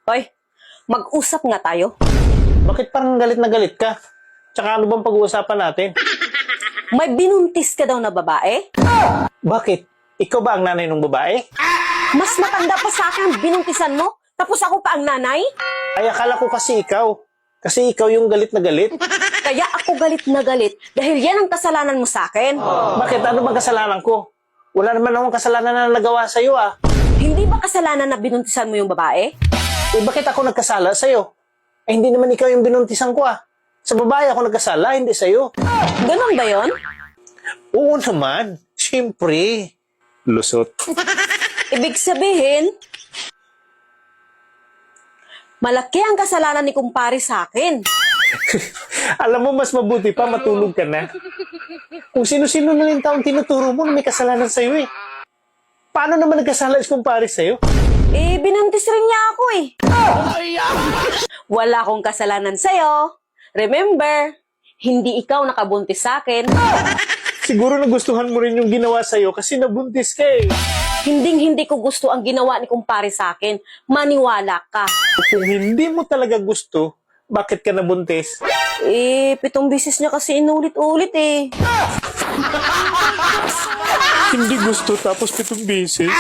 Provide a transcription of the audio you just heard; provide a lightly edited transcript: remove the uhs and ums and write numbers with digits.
Hoy, mag-usap nga tayo. Bakit parang galit na galit ka? Tsaka ano bang pag-uusapan natin? May binuntis ka daw na babae? Bakit? Ikaw ba ang nanay ng babae? Mas matanda pa sa akin ang binuntisan mo, tapos ako pa ang nanay? Ay, akala ko kasi ikaw. Kasi ikaw yung galit na galit. Kaya ako galit na galit dahil yan ang kasalanan mo sa akin. Bakit? Ano bang kasalanan ko? Wala naman akong kasalanan na nagawa sa'yo ah. Hindi ba kasalanan na binuntisan mo yung babae? Eh, bakit ako nagkasala sa'yo? Eh, hindi naman ikaw yung binuntisan ko ah. Sa babae ako nagkasala, hindi sa'yo. Ganon ba yon? Oo naman. Siyempre. Lusot. Ibig sabihin, malaki ang kasalanan ni kumpare sa akin. Alam mo, mas mabuti pa matulog ka na. Kung sino-sino na yung taong tinuturo mo na may kasalanan sa'yo eh. Paano naman nagkasala si kumpare sa'yo? Eh, binuntis rin niya ako eh. Wala akong kasalanan sa'yo. Remember, hindi ikaw nakabuntis sa akin. Siguro nagustuhan mo rin yung ginawa sa'yo kasi nabuntis ka eh. Hinding-hindi ko gusto ang ginawa ni kumpare sa akin. Maniwala ka. Kung hindi mo talaga gusto, bakit ka nabuntis? Eh, 7 beses niya kasi inulit-ulit eh. Hindi gusto tapos 7 beses.